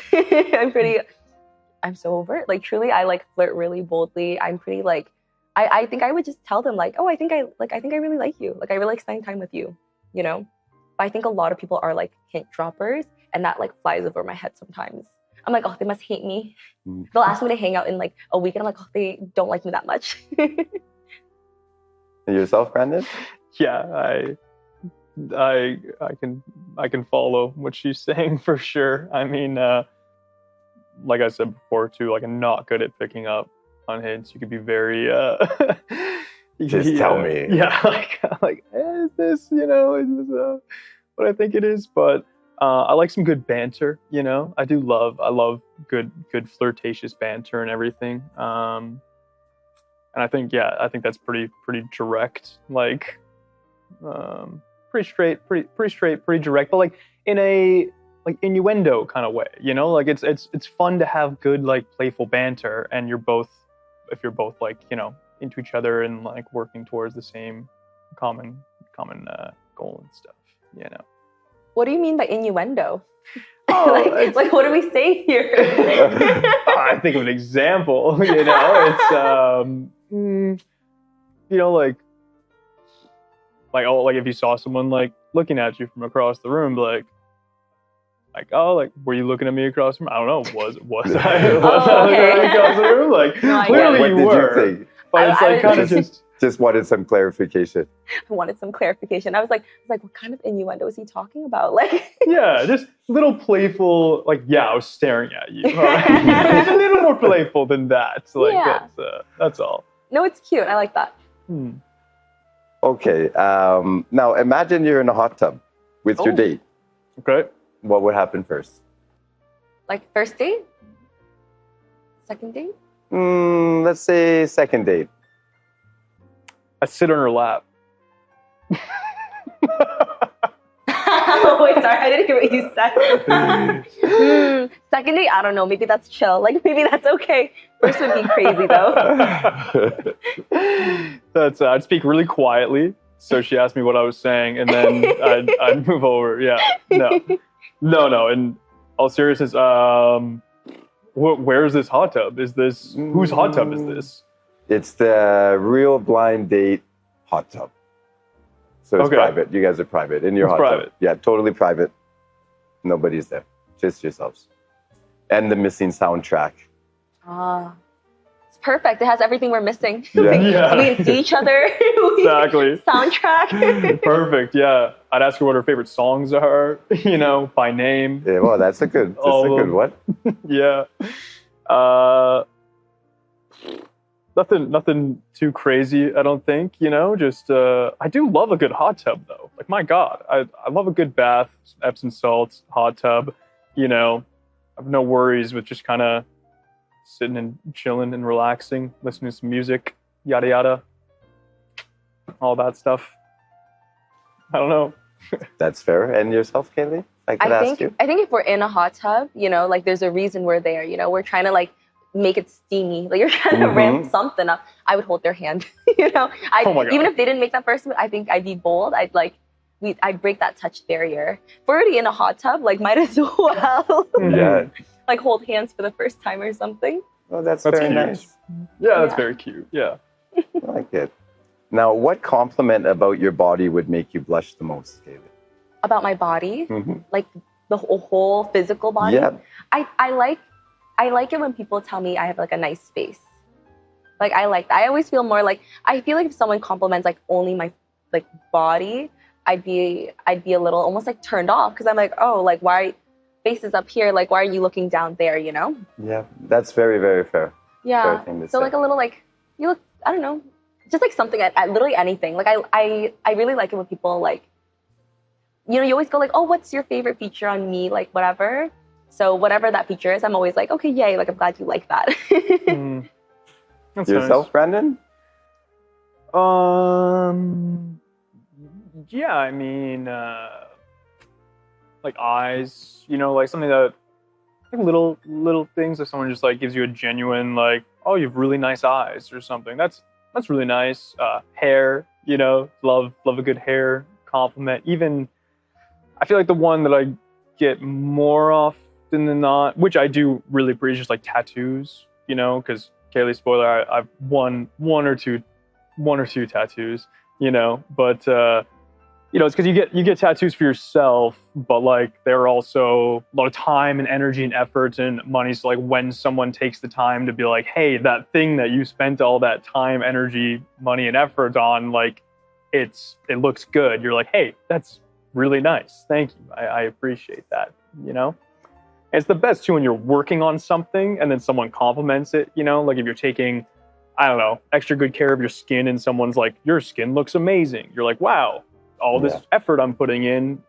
I'm so overt. Like truly, I like flirt really boldly. I'm pretty like, I think I would just tell them like, oh, I think I really like you. Like I really like spending time with you, you know? But I think a lot of people are like hint droppers, and that like flies over my head sometimes. I'm like, oh, they must hate me. They'll ask me to hang out in like a week and I'm like, oh, they don't like me that much. And yourself, Brandon? Yeah, I can follow what she's saying for sure. I mean, like I said before too, like I'm not good at picking up on hints. You could be very just tell me. Yeah, like is this, you know, is this what I think it is? But I like some good banter, you know. I love good flirtatious banter and everything. And I think that's pretty direct, like pretty straight, pretty direct, but like in a like innuendo kind of way, you know. Like it's fun to have good like playful banter, and if you're both like, you know, into each other and like working towards the same common goal and stuff, you know. What do you mean by innuendo? Oh, like what do we say here? I think of an example, you know. It's you know, like oh, like if you saw someone like looking at you from across the room, like oh, like were you looking at me across the room? I don't know. Was I looking at you across the room? Like No, clearly what you did were. you think? But it's like kind of Just wanted some clarification. I wanted some clarification. I was like, what kind of innuendo is he talking about? Like, yeah, just little playful. Like, yeah, I was staring at you. It's a little more playful than that. Like, Yeah. that's all. no, it's cute. I like that. Okay. Now imagine you're in a hot tub with your Oh. date. Okay. What would happen first? Like first date, second date. Let's say second date. I sit on her lap. Oh, wait, sorry, I didn't hear what you said. Second date, I don't know. Maybe that's chill. Like maybe that's okay. First would be crazy though. That's I'd speak really quietly, so she asked me what I was saying, and then I'd move over. Yeah, no. In all seriousness, where's this hot tub? Whose hot tub is this? It's the real blind date hot tub. So it's Okay. private. You guys are private in your It's hot private. tub. Yeah, totally private. Nobody's there. Just yourselves. And the missing soundtrack. It's perfect. It has everything we're missing. Yeah. Yeah. We can see each other. Exactly. Soundtrack. Perfect. Yeah, I'd ask her what her favorite songs are. You know, by name. Yeah, well, that's a good one. Yeah. Nothing too crazy, I don't think, you know. Just I do love a good hot tub though. Like my God, I love a good bath, Epsom salts, hot tub, you know. I have no worries with just kind of sitting and chilling and relaxing, listening to some music, yada yada, all that stuff. I don't know. That's fair. And yourself, Kaylee? I could ask you. I think if we're in a hot tub, you know, like there's a reason we're there. You know, we're trying to like make it steamy. Like you're trying to ramp something up. I would hold their hand. You know, Oh my God. even if they didn't make that first move, I think I'd be bold. I'd break that touch barrier. If we're already in a hot tub, like might as well Yeah. like hold hands for the first time or something. Oh, that's That's very cute. nice. Yeah, that's Yeah. very cute. Yeah. I like it. Now, what compliment about your body would make you blush the most, Kaylee? About my body, Mm-hmm. like the whole physical body. Yeah. I like it when people tell me I have like a nice space. Like I like that. I always feel more like, I feel like if someone compliments like only my like body, I'd be a little almost like turned off, because I'm like, oh, like why face is up here? Like why are you looking down there? You know? Yeah, that's very, very fair. Yeah. Fair thing to So say. like a little like you look, I don't know, just like something at literally anything. Like I really like it when people like, you know, you always go like, oh, what's your favorite feature on me? Like whatever. So whatever that feature is, I'm always like, okay, yay, like I'm glad you like that. That's Yourself, Brandon? nice. Yeah, I mean, like eyes, you know, like something that, like little things that someone just like gives you a genuine like, oh, you have really nice eyes or something. That's really nice. Hair, you know, love a good hair compliment. Even, I feel like the one that I get more often than not, which I do really appreciate, just like tattoos, you know, because Kaylee, spoiler, I've one or two tattoos, you know, but you know, it's because you get tattoos for yourself, but like they're also a lot of time and energy and effort and money. So like when someone takes the time to be like, hey, that thing that you spent all that time, energy, money, and effort on, like it looks good. You're like, hey, that's really nice. Thank you. I appreciate that, you know? And it's the best too when you're working on something and then someone compliments it, you know, like if you're taking, I don't know, extra good care of your skin and someone's like, your skin looks amazing. You're like, wow, all this effort I'm putting in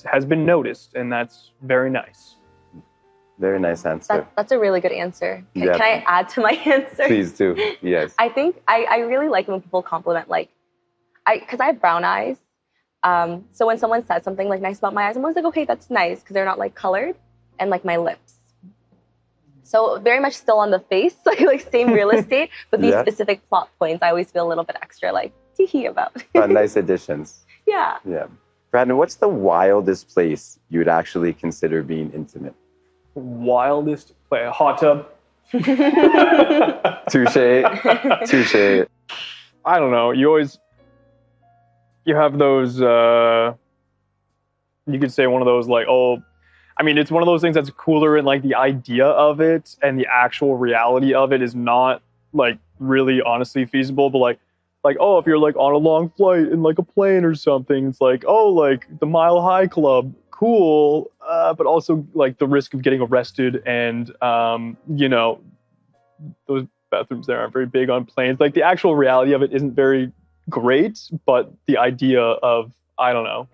has been noticed, and that's very nice. Very nice answer. That's a really good answer. Yeah. Can I add to my answer? Please do. Yes. I think I really like when people compliment, like, because I have brown eyes. So when someone says something like nice about my eyes, I'm always like, okay, that's nice, because they're not like colored, and like my lips. So very much still on the face, like same real estate, but these specific plot points, I always feel a little bit extra like tee about. Nice additions. Yeah. Yeah. Brandon, what's the wildest place you would actually consider being intimate? Wildest play, a hot tub. Touche. Touche. I don't know. You have those, you could say one of those like, oh, I mean, it's one of those things that's cooler in like the idea of it, and the actual reality of it is not like really honestly feasible, but like, oh, if you're like on a long flight in like a plane or something, it's like, oh, like the Mile High Club, cool, but also like the risk of getting arrested, and you know, those bathrooms there aren't very big on planes. Like the actual reality of it isn't very great, but the idea of, I don't know,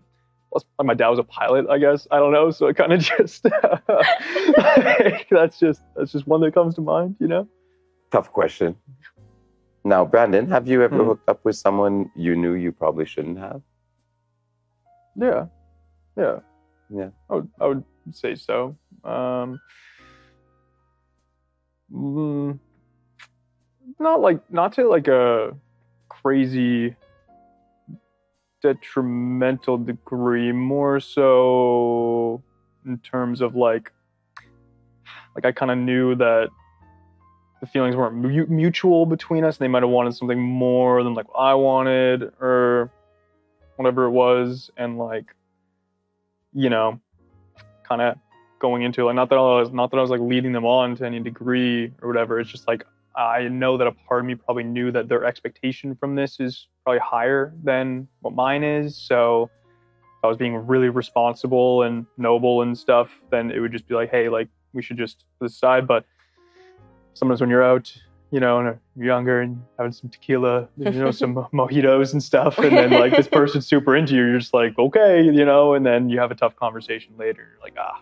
my dad was a pilot, I guess, I don't know, so it kind of just like, that's just one that comes to mind, you know. Tough question. Now, Brandon, have you ever hooked up with someone you knew you probably shouldn't have? Yeah. Yeah. I would say so. Not to like a crazy detrimental degree, more so in terms of like I kind of knew that the feelings weren't mutual between us, and they might have wanted something more than like I wanted or whatever it was, and like, you know, kind of going into like, not that I was like leading them on to any degree or whatever. It's just like, I know that a part of me probably knew that their expectation from this is probably higher than what mine is. So if I was being really responsible and noble and stuff, then it would just be like, hey, like we should just decide. But sometimes when you're out, you know, and you're younger and having some tequila, you know, some mojitos and stuff, and then like this person's super into you, you're just like, okay, you know, and then you have a tough conversation later. You're like, I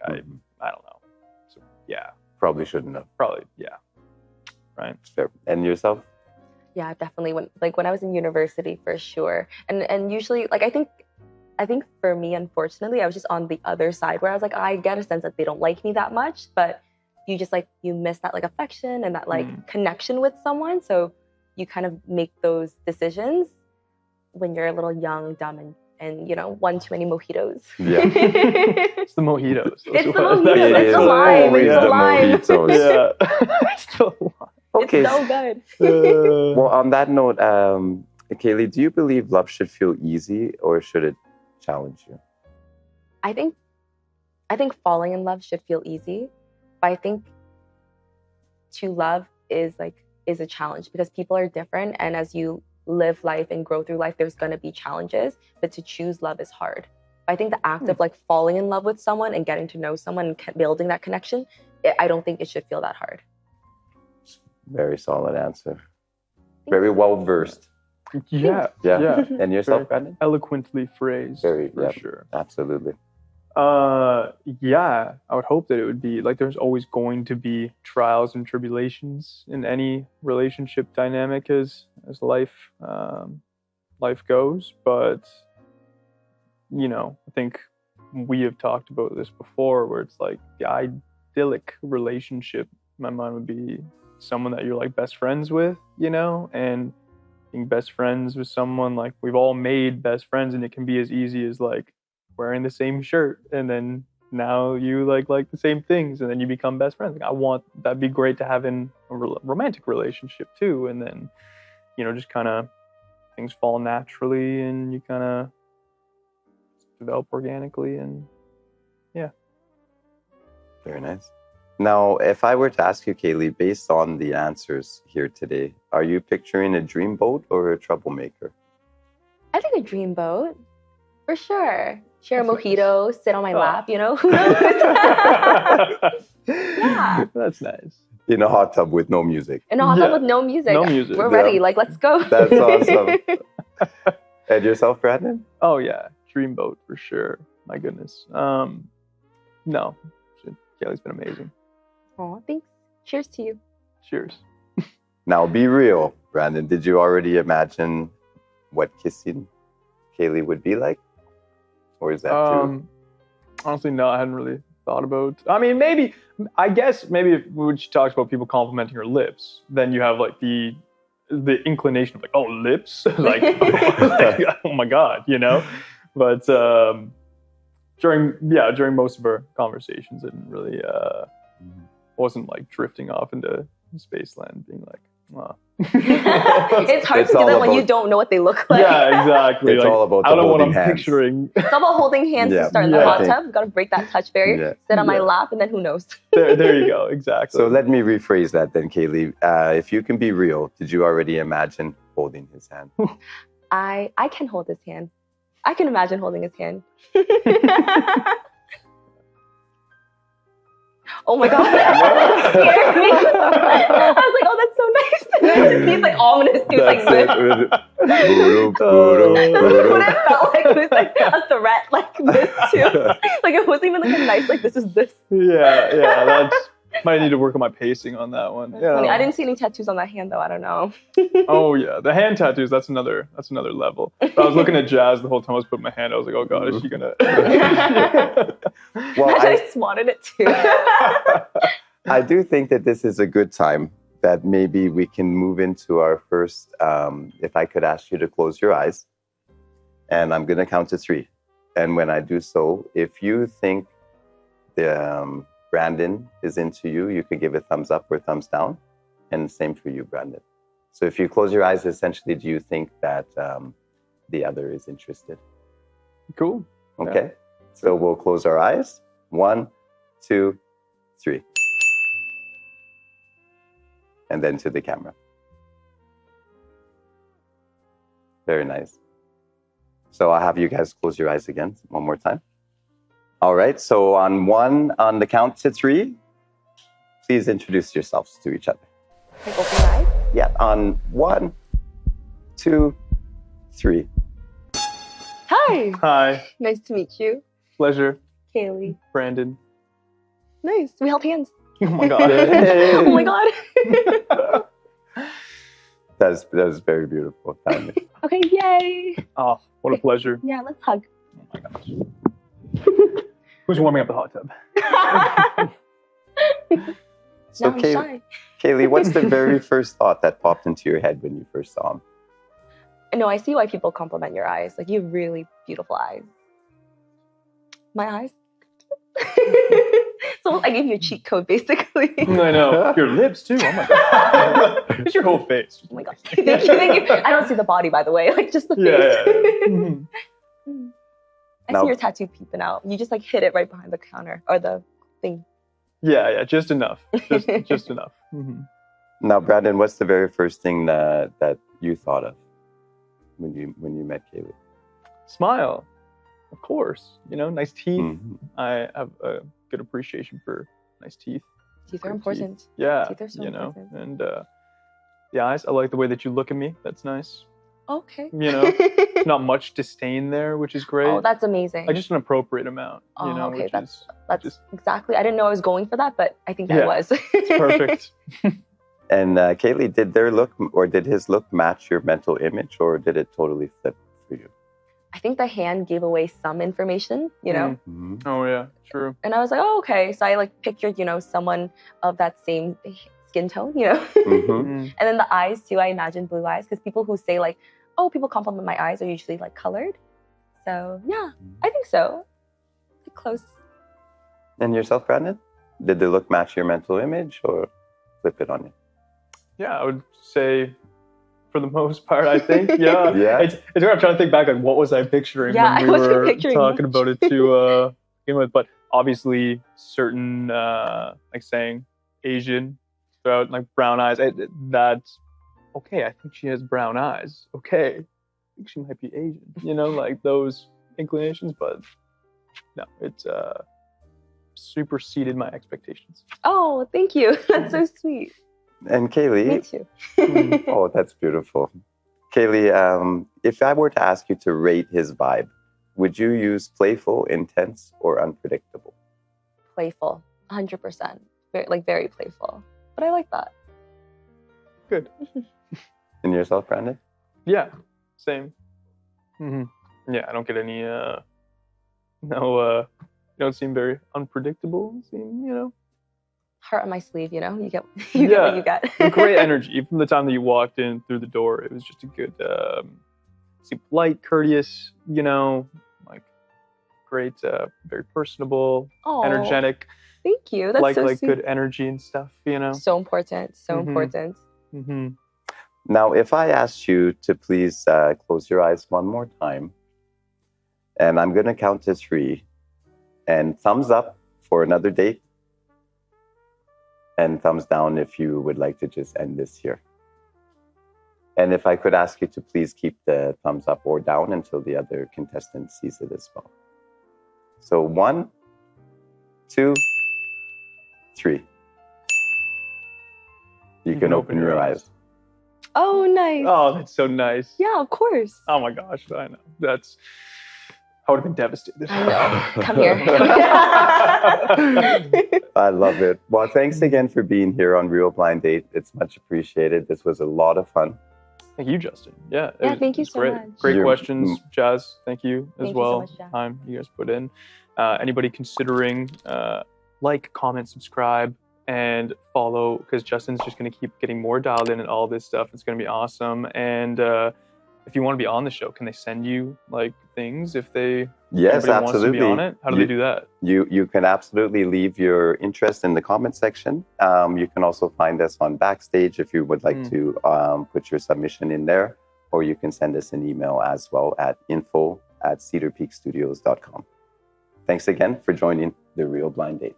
don't know. So yeah. Probably shouldn't have. Probably, yeah. Right. Fair. And yourself? Yeah, definitely. When I was in university, for sure. And usually, like, I think for me, unfortunately, I was just on the other side where I was like, I get a sense that they don't like me that much, but you just like, you miss that like affection and that like connection with someone. So you kind of make those decisions when you're a little young, dumb, and you know, one too many mojitos. Yeah. It's the mojitos. It's the mojitos. It's the lime. It's the lime. Yeah. It's the lime. Okay. It's so good. Well, on that note, Kaylee, do you believe love should feel easy or should it challenge you? I think falling in love should feel easy, but I think to love is a challenge, because people are different, and as you live life and grow through life, there's going to be challenges, but to choose love is hard. I think the act of like falling in love with someone and getting to know someone and building that connection, I don't think it should feel that hard. Very solid answer. Very well versed. Yeah. And yourself, Very Brandon? eloquently phrased. Very, for sure. Absolutely. Yeah, I would hope that it would be like, there's always going to be trials and tribulations in any relationship dynamic as life goes, but you know, I think we have talked about this before, where it's like the idyllic relationship in my mind would be someone that you're like best friends with, you know, and being best friends with someone, like we've all made best friends, and it can be as easy as like wearing the same shirt, and then now you like the same things, and then you become best friends. Like, that'd be great to have in a romantic relationship too, and then, you know, just kind of things fall naturally and you kind of develop organically, and yeah. Very nice. Now, if I were to ask you, Kaylee, based on the answers here today, are you picturing a dreamboat or a troublemaker? I think a dreamboat, for sure. Share a mojito, sit on my lap, you know? Yeah. That's nice. In a hot tub with no music. In a hot tub with no music. No music. We're ready. Like, let's go. That's awesome. And yourself, Brandon? Oh, yeah. Dreamboat, for sure. My goodness. No, Kaylee's been amazing. Oh, thanks. Cheers to you. Cheers. Now, be real, Brandon. Did you already imagine what kissing Kaylee would be like? Or is that too? Honestly, no, I hadn't really thought about. I mean, I guess when she talks about people complimenting her lips, then you have like the inclination of like, oh, lips, like, oh my God, you know. But during most of our conversations, it didn't really wasn't like drifting off into spaceland, being like, wow. It's hard to do that when you don't know what they look like. Yeah, exactly. It's like, all about I don't know what I'm hands. picturing. It's all about holding hands to start in the hot tub. Got to break that touch barrier. Sit on my lap, and then who knows? There you go. Exactly. So let me rephrase that then, Kaylee. If you can be real, did you already imagine holding his hand? I can hold his hand. I can imagine holding his hand. Oh my God. That scared me. I was like, oh, that's so nice. And then he's like ominous. He was like this. That's what it felt like. It was like a threat like this too. Like it wasn't even like a nice, like this is this. Yeah. That's might need to work on my pacing on that one. That's funny. I didn't see any tattoos on that hand though. I don't know. Oh yeah, the hand tattoos. That's another level. But I was looking at Jazz the whole time I was putting my hand. I was like, oh God, is she gonna? Well, I swatted it too. I do think that this is a good time that maybe we can move into our first. If I could ask you to close your eyes, and I'm gonna count to 3, and when I do so, if you think the Brandon is into you, you could give a thumbs up or thumbs down, and same for you, Brandon. So if you close your eyes, essentially, do you think that the other is interested? Cool. Okay. Yeah. So we'll close our eyes. 1, 2, 3. And then to the camera. Very nice. So I'll have you guys close your eyes again one more time. All right. So on the count to 3, please introduce yourselves to each other. Like open your eyes? Yeah. On 1, 2, 3. Hi. Hi. Nice to meet you. Pleasure. Kaylee. Brandon. Nice. We held hands. Oh my God. Oh my God. That was very beautiful. Okay, yay. Oh, what a pleasure. Yeah, let's hug. Oh my gosh. Who's warming up the hot tub? So now I'm shy. Kaylee, what's the very first thought that popped into your head when you first saw him? No, I see why people compliment your eyes. Like, you have really beautiful eyes. My eyes? So I gave you a cheat code, basically. I know. Your lips, too. Oh my God. It's your whole face. Oh my God. Thank you. I don't see the body, by the way. Like, just the face. Yeah. Mm-hmm. I see your tattoo peeping out. You just, like, hit it right behind the counter or the thing. Yeah, just enough. Just enough. Mm-hmm. Now, Brandon, what's the very first thing that you thought of when you met Kaylee? Smile, of course. You know, nice teeth. Mm-hmm. I have a good appreciation for nice teeth. Teeth are important. Teeth. Yeah, Teeth are so important. And the eyes. I like the way that you look at me. That's nice. Okay. You know, not much disdain there, which is great. Oh, that's amazing. Like just an appropriate amount. Oh, You know, okay, which that's just exactly. I didn't know I was going for that, but I think that was. it's perfect. And Kaylee, did his look match your mental image, or did it totally flip for you? I think the hand gave away some information, you know? Mm-hmm. Oh yeah, true. And I was like, oh, okay. So I like pictured, you know, someone of that same skin tone, you know? Mm-hmm. And then the eyes too, I imagine blue eyes, because people who say like, oh, people compliment my eyes are usually like colored. So yeah, I think so. Like, close. And yourself, Brandon? Did the look match your mental image, or flip it on you? Yeah, I would say for the most part, I think. Yeah. Yeah. It's weird. I'm trying to think back, like what was I picturing Yeah, when I we wasn't were picturing talking much. about it to begin with. But obviously certain like saying Asian throughout, like brown eyes. That's okay, I think she has brown eyes. Okay. I think she might be Asian. You know, like those inclinations, but no, it's superseded my expectations. Oh, thank you. That's so sweet. And Kaylee, Me too. oh, that's beautiful. Kaylee, if I were to ask you to rate his vibe would you use playful, intense, or unpredictable? Playful, 100%. Very playful. But I like that. Good. And yourself, Brandon? Yeah, same. Yeah, I don't get any, you don't seem very unpredictable. You seem, Heart on my sleeve, you get what you get. Great energy. Even from the time that you walked in through the door, it was just a good, seem polite, courteous, like great, very personable, energetic. Thank you. That's so sweet. Good energy and stuff, So important. So important. Now, if I asked you to please close your eyes one more time, and I'm going to count to 3, and thumbs up for another date, and thumbs down if you would like to just end this here. And if I could ask you to please keep the thumbs up or down until the other contestant sees it as well. So 1, 2, 3. You can open your eyes. Oh, nice. Oh, that's so nice. Yeah, of course. Oh my gosh, I know. I would have been devastated. I know. Come here. I love it. Well, thanks again for being here on Real Blind Date. It's much appreciated. This was a lot of fun. Thank you, Justin. Yeah, thank you so great. much. Great questions, Jazz. Thank you as well. Thank you so much, Jazz. Time you guys put in. Anybody considering like, comment, subscribe, and follow, because Justin's just going to keep getting more dialed in and all this stuff. It's going to be awesome. And if you want to be on the show, can they send you like things if they Yes, absolutely. wants to be on it? How do they do that? You can absolutely leave your interest in the comment section. You can also find us on Backstage if you would like to put your submission in there, or you can send us an email as well at info@cedarpeakstudios.com. Thanks again for joining The Real Blind Date.